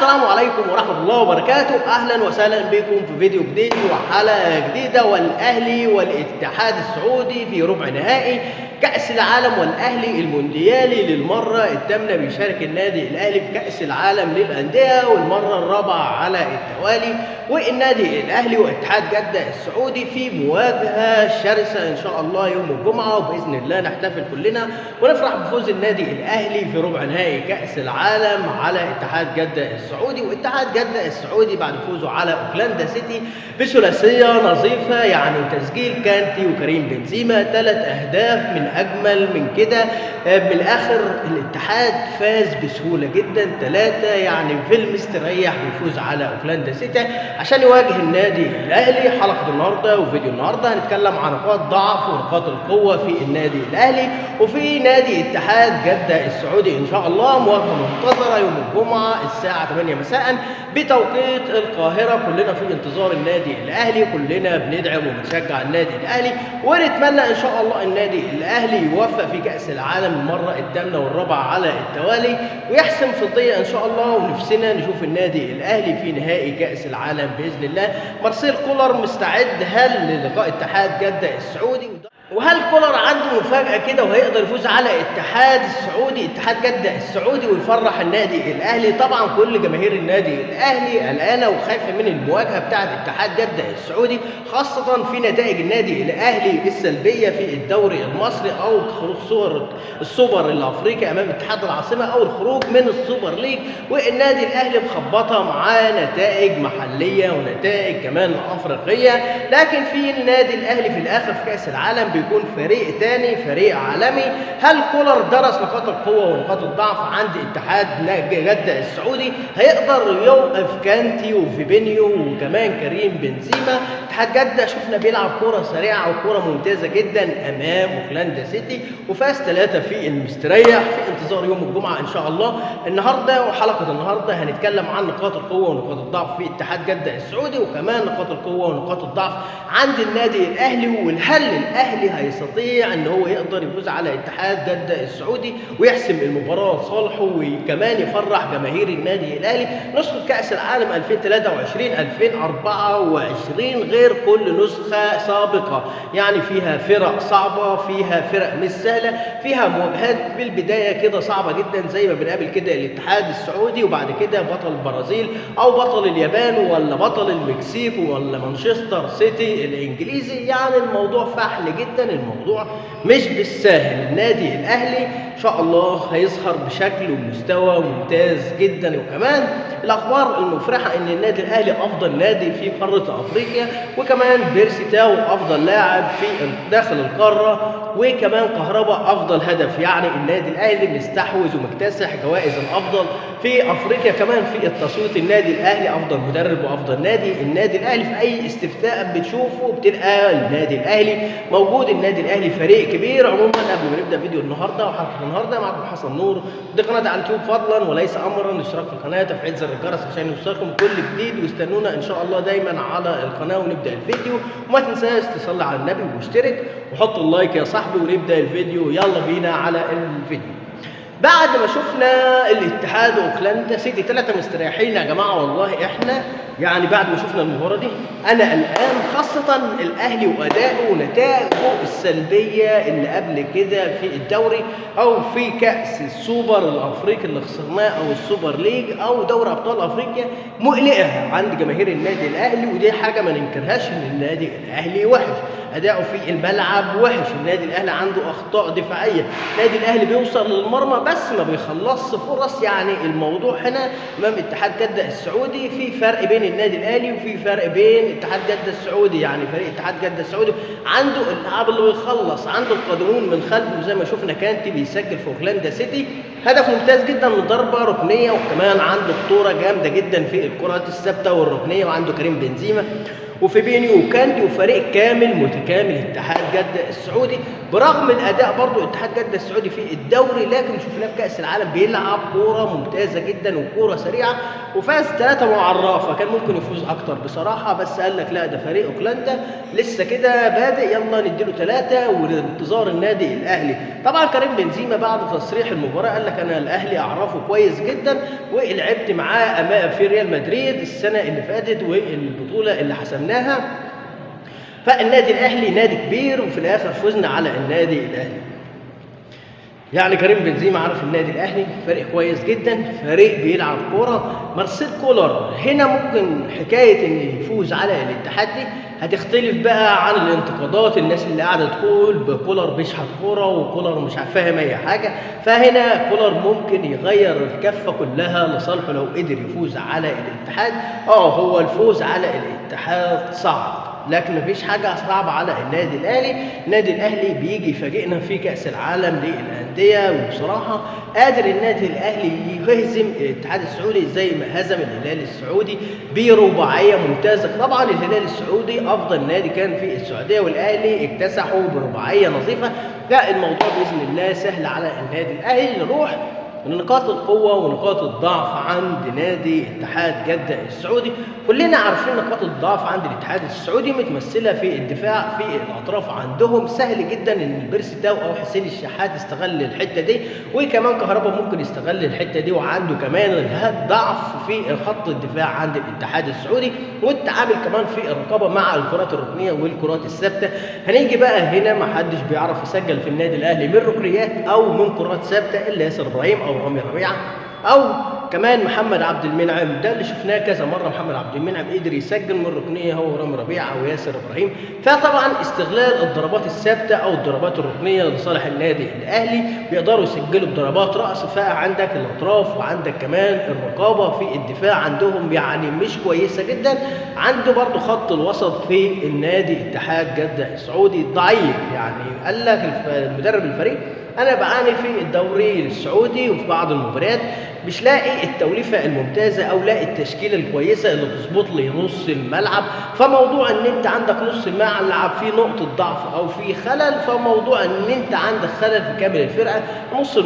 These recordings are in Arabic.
السلام عليكم ورحمة الله وبركاته. أهلا وسهلا بكم في فيديو جديد وحلقة جديدة. والأهلي والاتحاد السعودي في ربع نهائي كأس العالم، والأهلي المونديالي للمرة الثامنة بيشارك النادي الأهلي في كأس العالم للأندية والمرة الرابعة على التوالي. والنادي الأهلي واتحاد جدة السعودي في مواجهة شرسة إن شاء الله يوم الجمعة، وبإذن الله نحتفل كلنا ونفرح بفوز النادي الأهلي في ربع نهائي كأس العالم على اتحاد جدة السعودي. واتحاد جدة السعودي بعد فوزه على اوكلاند سيتي بثلاثيه نظيفه، يعني تسجيل كانتي وكريم بنزيما 3 أهداف من اجمل من كده. من الاخر الاتحاد فاز بسهوله جدا 3، يعني في المستريح بيفوز على اوكلاند سيتي عشان يواجه النادي الاهلي. حلقه النهارده وفيديو النهارده هنتكلم عن نقاط ضعف ونقاط القوه في النادي الاهلي وفي نادي اتحاد جده السعودي. ان شاء الله مواجهه منتظره يوم الجمعه الساعه 8 مساء بتوقيت القاهره. كلنا في انتظار النادي الاهلي، كلنا بندعم وبنشجع النادي الاهلي، ونتمنى ان شاء الله النادي الاهلي يوفق في كاس العالم المره الثامنه والرابعه على التوالي ويحسم فضيه ان شاء الله. ونفسنا نشوف النادي الاهلي في نهائي كاس العالم باذن الله. مارسيل كولر مستعد هل للقاء اتحاد جده السعودي؟ وهل كولر عنده مفاجأة كده وهيقدر يفوز على اتحاد جدة السعودي ويفرح النادي الأهلي؟ طبعا كل جماهير النادي الأهلي قلقانة وخايفة من المواجهة بتاعة اتحاد جدة السعودي، خاصة في نتائج النادي الأهلي السلبية في الدوري المصري أو خروج السوبر الأفريقي أمام اتحاد العاصمة أو الخروج من السوبر ليج. والنادي الأهلي مخبطة معاه نتائج محلية ونتائج كمان أفريقية، لكن في النادي الأهلي في الآخر في كأس العالم بيكون فريق تاني، فريق عالمي. هل كولر درس نقاط القوة ونقاط الضعف عند اتحاد جدة السعودي؟ هيقدر يوقف كانتي وفيبينيو وكمان كريم بنزيما؟ اتحاد جدة شفنا بيلعب كرة سريعة وكرة ممتازة جدا أمام اوكلاند سيتي وفاز 3 في المستريح. في انتظار يوم الجمعة إن شاء الله. النهاردة وحلقة النهاردة هنتكلم عن نقاط القوة ونقاط الضعف في اتحاد جدة السعودي، وكمان نقاط القوة ونقاط الضعف عند النادي الأهلي، وهل الأهلي هيستطيع ان هو يقدر يفوز على اتحاد جدة السعودي ويحسم المباراة لصالحه وكمان يفرح جماهير النادي الاهلي. نسخة كأس العالم 2023 2024 غير كل نسخة سابقة، يعني فيها فرق صعبة، فيها فرق مش سهلة، فيها مواجهات بالبداية كده صعبة جدا زي ما بنقابل كده الاتحاد السعودي وبعد كده بطل البرازيل او بطل اليابان ولا بطل المكسيك ولا مانشستر سيتي الانجليزي. يعني الموضوع فحل جدا، الموضوع مش بالساهل. النادي الاهلي ان شاء الله هيظهر بشكل ومستوى ممتاز جدا. وكمان الاخبار المفرحه ان النادي الاهلي افضل نادي في قاره افريقيا، وكمان بيرسي تاو افضل لاعب في داخل القاره، وكمان كهربا افضل هدف. يعني النادي الاهلي مستحوذ ومكتسح جوائز الافضل في افريقيا. كمان في التصويت النادي الاهلي افضل مدرب وافضل نادي. النادي الاهلي في اي استفتاء بتشوفه بتلقى النادي الاهلي موجود. النادي الاهلي فريق كبير. عموما قبل ما نبدا فيديو النهارده وحلقه النهارده، معكم حسن نور، دي قناه على اليوتيوب، فضلا وليس امرا الاشتراك في القناه وتفعيل زر الجرس عشان يوصلكم كل جديد، واستنونا ان شاء الله دايما على القناه ونبدا الفيديو. وما تنساش تصلي على النبي واشترك وحط اللايك يا صاحبي ونبدا الفيديو. يلا بينا على الفيديو. بعد ما شفنا الاتحاد واوكلاند سيتي 3 مستريحين يا جماعه، والله احنا يعني بعد ما شفنا المباراه دي انا قلقان، خاصه الاهلي وادائه ونتائجه السلبيه اللي قبل كده في الدوري او في كاس السوبر الافريقي اللي خسرناه او السوبر ليج او دوري ابطال افريقيا، مقلقه عند جماهير النادي الاهلي. ودي حاجه ما ننكرهاش ان النادي الاهلي وحش، اداؤه في الملعب وحش، النادي الاهلي عنده اخطاء دفاعيه، النادي الاهلي بيوصل للمرمى بس ما بيخلصش فرص. يعني الموضوع هنا امام اتحاد جده السعودي في فرق بين النادي الاهلي وفي فرق بين اتحاد جده السعودي. يعني فريق اتحاد جده السعودي عنده اللاعب اللي بيخلص، عنده القادمون من خلفه زي ما شفنا كانتي بيسجل في اوكلاند سيتي هدف ممتاز جدا من ضربه ركنيه، وكمان عنده خطوره جامده جدا في الكرات الثابته والركنيه، وعنده كريم بنزيما وفيبينيو وكانتي وفريق كامل متكامل اتحاد جده السعودي. برغم الاداء برضو اتحاد جده السعودي في الدوري، لكن شفناه في كاس العالم بيلعب كوره ممتازه جدا وكوره سريعه، وفاز 3 مع الرافه. كان ممكن يفوز اكتر بصراحه، بس قال لك لا، ده فريق اوكلاندا لسه كده بادئ، يلا نديله 3 وانتظار النادي الاهلي. طبعا كريم بنزيما بعد تصريح المباراه قال لك انا الاهلي اعرفه كويس جدا، ولعبت معاه امام في ريال مدريد السنه اللي فاتت والبطوله اللي حسمناها، فالنادي الاهلي نادي كبير وفي الاخر فزنا على النادي الاهلي. يعني كريم بنزيما عارف النادي الاهلي فريق كويس جدا، فريق بيلعب كوره. مارسيل كولر هنا ممكن حكايه ان يفوز على الاتحاد دي هتختلف بقى عن الانتقادات، الناس اللي قاعده تقول بكولر بيشحت كوره وكولر مش فاهم اي حاجه. فهنا كولر ممكن يغير الكفه كلها لصالحه لو قدر يفوز على الاتحاد. هو الفوز على الاتحاد صعب، لكن مفيش حاجه صعبه على النادي الاهلي. النادي الاهلي بيجي يفاجئنا في كاس العالم للانديه، وبصراحه قادر النادي الاهلي يهزم الاتحاد السعودي زي ما هزم الهلال السعودي برباعيه ممتازه. طبعا الهلال السعودي افضل نادي كان في السعوديه، والاهلي اكتسحوا برباعيه نظيفه. لا، الموضوع باذن الله سهل على النادي الاهلي. نروح نقاط القوة ونقاط الضعف عند نادي اتحاد جدة السعودي. كلنا عارفين نقاط الضعف عند الاتحاد السعودي متمثلة في الدفاع في الأطراف. عندهم سهل جدا إن البيرسي تاو أو حسين الشحات يستغل الحتة دي، وكمان كهربا ممكن يستغل الحتة دي، وعنده كمان ضعف في خط الدفاع عند الاتحاد السعودي، والتعامل كمان في الرقابة مع الكرات الركنية والكرات الثابتة. هنيجي بقى هنا ما حدش بيعرف يسجل في النادي الأهلي من ركنيات أو من كرات ثابتة إلا ياسر إبراهيم أو رامي ربيعة او كمان محمد عبد المنعم. ده اللي شفناه كذا مره، محمد عبد المنعم قدر يسجل من ركنيه هو ورامي ربيعه او ياسر ابراهيم. فطبعا استغلال الضربات الثابته او الضربات الركنيه لصالح النادي الاهلي، بيقدروا يسجلوا بضربات راس. فعندك الاطراف وعندك كمان الرقابه في الدفاع عندهم يعني مش كويسه جدا. عنده برضه خط الوسط في النادي اتحاد جده السعودي ضعيف. يعني قال لك المدرب الفريق انا بعاني في الدوري السعودي وفي بعض المباريات مش لاقي التوليفه الممتازه او لاقي التشكيله الكويسه اللي تظبط لي نص الملعب. فموضوع ان انت عندك نص الملعب فيه نقطه ضعف او فيه خلل، فموضوع ان انت عندك خلل في كامل الفرقه. نص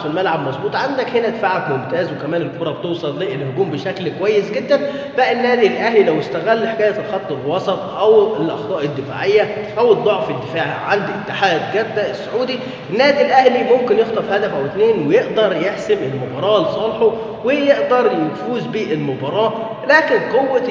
الملعب مظبوط عندك، هنا دفاعك ممتاز وكمان الكره بتوصل للهجوم بشكل كويس جدا. فالنادي الاهلي لو استغل حكايه الخط الوسط او الاخطاء الدفاعيه او الضعف الدفاعي عند اتحاد جده السعودي، النادي الاهلي ممكن يخطف هدف او 2 ويقدر يحسم المباراه لصالحه ويقدر يفوز بالمباراه. لكن قوه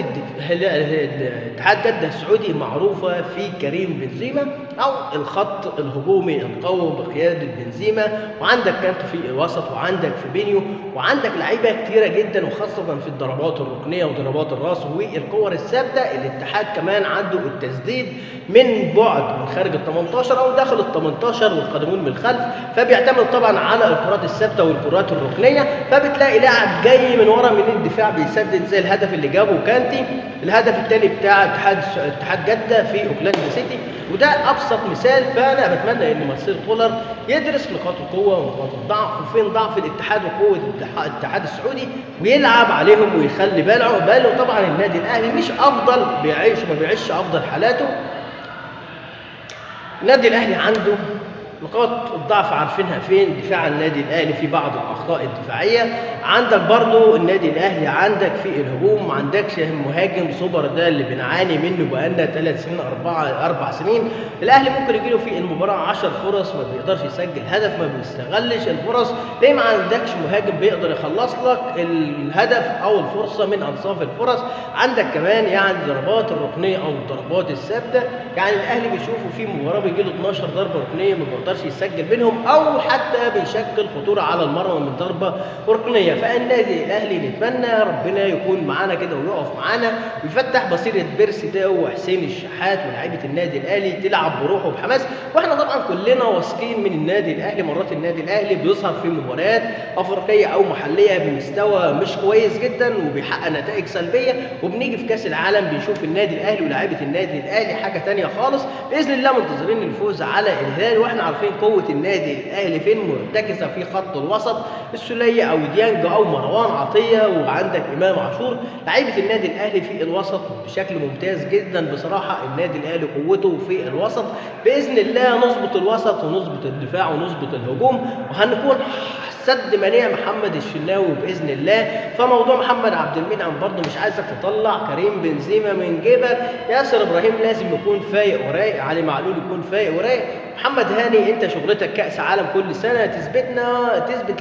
اتحاد جده السعودي معروفه في كريم بنزيما او الخط الهجومي القوي بقياده بنزيما، وعندك كانت في الوسط وعندك في بينيو وعندك لعيبه كتيره جدا، وخاصه في الضربات الركنيه وضربات الراس والكور الثابته. الاتحاد كمان عنده التسديد من بعد من خارج ال 18 او داخل ال 18 والقادمون من الخلف، فبيعتمد طبعا على الكرات الثابته والكرات الركنيه. فبتلاقي لاعب جاي من ورا من الدفاع بيسدد زي الهدف اللي جابه كانتي، الهدف الثاني بتاع اتحاد جده في اوكلاند سيتي، وده ابسط مثال. فانا بتمنى ان مارسيل كولر يدرس نقاط القوه ونقاط الضعف وفين ضعف الاتحاد وقوه الاتحاد السعودي ويلعب عليهم ويخلي باله. طبعا النادي الاهلي مش افضل، ما بيعيش افضل حالاته. النادي الاهلي عنده نقاط الضعف عارفينها فين. دفاع النادي الاهلي في بعض الاخطاء الدفاعيه. عندك برضو النادي الاهلي عندك في الهجوم ما عندكش مهاجم سوبر، ده اللي بنعاني منه بقالنا 3 سنين 4 سنين. الاهلي ممكن يجي له في المباراه 10 فرص ما بيقدرش يسجل هدف، ما بيستغلش الفرص. ليه؟ ما عندكش مهاجم بيقدر يخلص لك الهدف او الفرصه من انصاف الفرص. عندك كمان يعني الضربات الركنيه او الضربات الثابته. يعني الاهلي بيشوفوا في مباراه بيجي له 12 ضربه ركنيه ما بيقدرش يسجل منهم، او حتى بيشكل خطوره على المرمى من ضربه ركنيه. فالنادي الاهلي نتمنى ربنا يكون معانا كده ويقف معانا ويفتح بصيره بيرسي تاو وحسين الشحات ولاعيبه النادي الاهلي تلعب بروح وبحماس. واحنا طبعا كلنا واثقين من النادي الاهلي. مرات النادي الاهلي بيظهر في مباريات افريقيه او محليه بمستوى مش كويس جدا وبيحقق نتائج سلبيه، وبنيجي في كاس العالم بنشوف النادي الاهلي ولاعيبه النادي الاهلي حاجه ثانيه خالص. باذن الله منتظرين الفوز على الهلال، واحنا عارفين قوه النادي الاهلي فين، مرتكزه في خط الوسط، السوليه او ديانج او مروان عطيه، وعندك امام عاشور. لعيبه النادي الاهلي في الوسط بشكل ممتاز جدا بصراحه. النادي الاهلي قوته في الوسط، باذن الله نظبط الوسط ونظبط الدفاع ونظبط الهجوم، وهنكون سد منيع محمد الشناوي باذن الله. فموضوع محمد عبد المنعم برضه مش عايزك تطلع كريم بنزيما من جيبك، ياسر ابراهيم لازم يكون فايق ورايق، علي معلول يكون فايق ورايق، محمد هاني انت شغلتك كاس عالم كل سنه، تثبت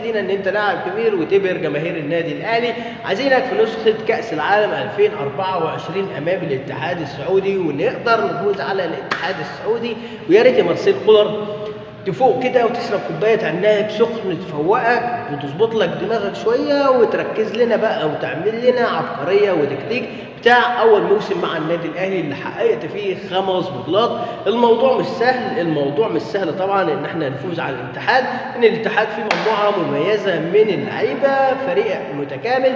لنا ان انت لاعب كبير وتبهر جماهير النادي الاهلي. عايزينك في نسخه كاس العالم 2024 امام الاتحاد السعودي، ونقدر نفوز على الاتحاد السعودي. ويا ريت يا مارسيل كولر تفوق كده وتشرب كوبايه عناب سخن تفوقك وتظبط لك دماغك شويه، وتركز لنا بقى وتعمل لنا عبقريه وتكتيك بتاع اول موسم مع النادي الاهلي اللي حققت فيه 5 بطولات. الموضوع مش سهل طبعا ان احنا نفوز على الاتحاد، ان الاتحاد فيه مجموعه مميزه من اللعيبه، فريق متكامل،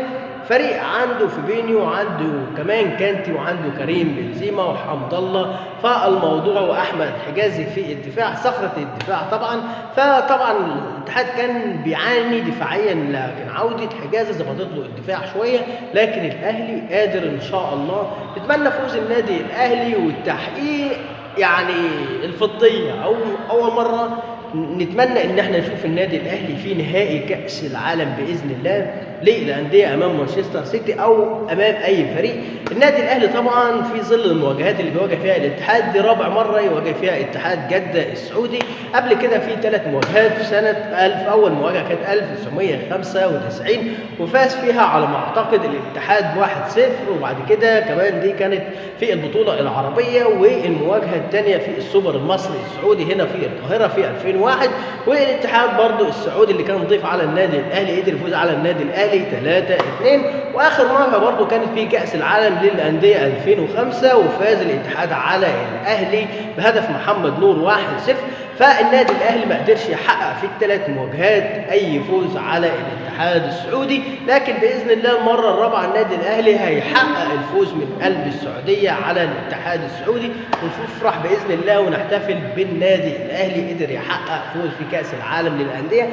فريق عنده فيبينيو وعنده كمان كانتي وعنده كريم بنزيما وحمد الله. فالموضوع واحمد حجازي في الدفاع، صخره الدفاع طبعا. فطبعا الاتحاد كان بيعاني دفاعيا، لكن عوده حجازي ظبطت له الدفاع شويه، لكن الاهلي قادر ان شاء الله. نتمنى فوز النادي الاهلي والتحقيق يعني الفضيه، او اول مره نتمنى ان احنا نشوف النادي الاهلي في نهائي كاس العالم باذن الله للانديه امام مانشستر سيتي او امام اي فريق. النادي الاهلي طبعا في ظل المواجهات اللي بيواجه فيها الاتحاد، دي رابع مره يواجه فيها اتحاد جده السعودي. قبل كده في 3 مواجهات في سنه اول مواجهه كانت 1995 وفاز فيها على ما اعتقد الاتحاد 1-0، وبعد كده كمان دي كانت في البطوله العربيه، والمواجهه الثانيه في السوبر المصري السعودي هنا في القاهره في 2001. والاتحاد برضو السعودي اللي كان ضيف على النادي الاهلي قدر يفوز على النادي الاهلي 3-2. واخر مره برضو كانت في كاس العالم للانديه 2005 وفاز الاتحاد على الاهلي بهدف محمد نور 1-0. فالنادي الاهلي ما قدرش يحقق في ال3 مواجهات اي فوز على الاتحاد السعودي، لكن باذن الله المره الرابعه النادي الاهلي هيحقق الفوز من قلب السعوديه على الاتحاد السعودي، ونفرح باذن الله ونحتفل بالنادي الاهلي قدر يحقق فوز في كاس العالم للانديه.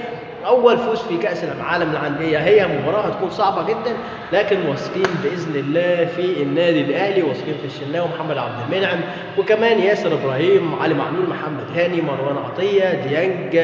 اول فوز في كاس العالم للانديه، هي مباراه هتكون صعبه جدا، لكن واثقين باذن الله في النادي الاهلي، واثقين في الشناوي ومحمد عبد المنعم وكمان ياسر ابراهيم، علي معلول، محمد هاني، مروان عطيه، ديانج،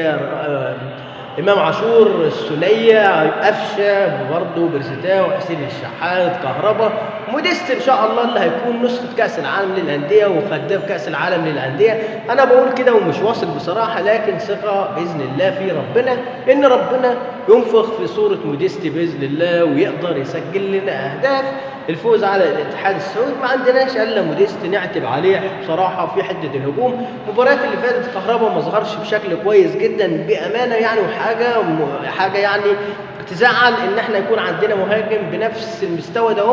امام عاشور، السوليه، قفشه برضه، برزيتاو، حسين الشحات، كهربا، موديست ان شاء الله اللي هيكون نسخه كاس العالم للانديه وخدام كاس العالم للانديه. انا بقول كده ومش واثق بصراحه، لكن ثقه باذن الله في ربنا ان ربنا ينفخ في صوره موديست باذن الله ويقدر يسجل لنا اهداف الفوز على الاتحاد السعودي. ما عندناش الا موديست نعتب عليه بصراحه في حده الهجوم. المباريات اللي فاتت كهربا ما ظهرش بشكل كويس جدا بامانه يعني، وحاجه يعني تزعل ان احنا يكون عندنا مهاجم بنفس المستوى ده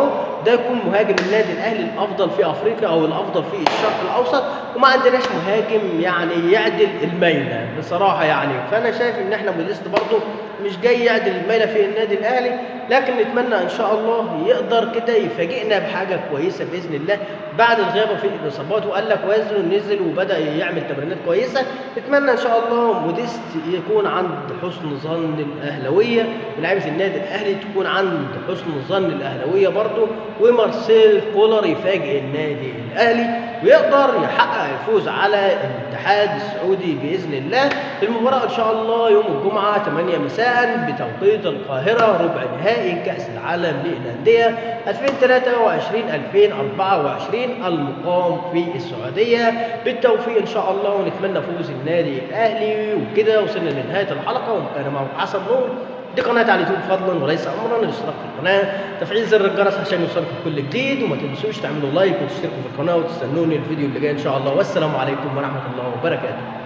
يكون مهاجم النادي الاهلي الافضل في افريقيا او الافضل في الشرق الاوسط، وما عندناش مهاجم يعني يعدل الميله بصراحه يعني. فانا شايف ان احنا موديست برضه مش جاي يعدل الميله في النادي الاهلي، لكن نتمنى ان شاء الله يقدر كده يفاجئنا بحاجه كويسه باذن الله بعد الغيابه في الاصابات، وقال لك وزنه نزل وبدا يعمل تمرينات كويسه. نتمنى ان شاء الله موديست يكون عند حسن ظن الاهلاويه، ولاعيبه النادي الاهلي تكون عند حسن ظن الاهلاويه برضه، ومارسيل كولر يفاجئ النادي الاهلي ويقدر يحقق الفوز على الاتحاد السعودي باذن الله. المباراه ان شاء الله يوم الجمعه 8 مساء بتوقيت القاهره، ربع نهائي كاس العالم للانديه 2023-2024 المقام في السعوديه. بالتوفيق ان شاء الله، ونتمنى فوز النادي الاهلي. وكده وصلنا لنهايه الحلقه، وكان معكم حسن نور، دي قناة على اليوتيوب فضلا وليس امرا. الاشتراك في القناة، تفعيل زر الجرس عشان يوصلكم كل جديد، وما تنسوش تعملوا لايك وتشتركوا في القناة وتستنوني الفيديو اللي جاي ان شاء الله. والسلام عليكم ورحمة الله وبركاته.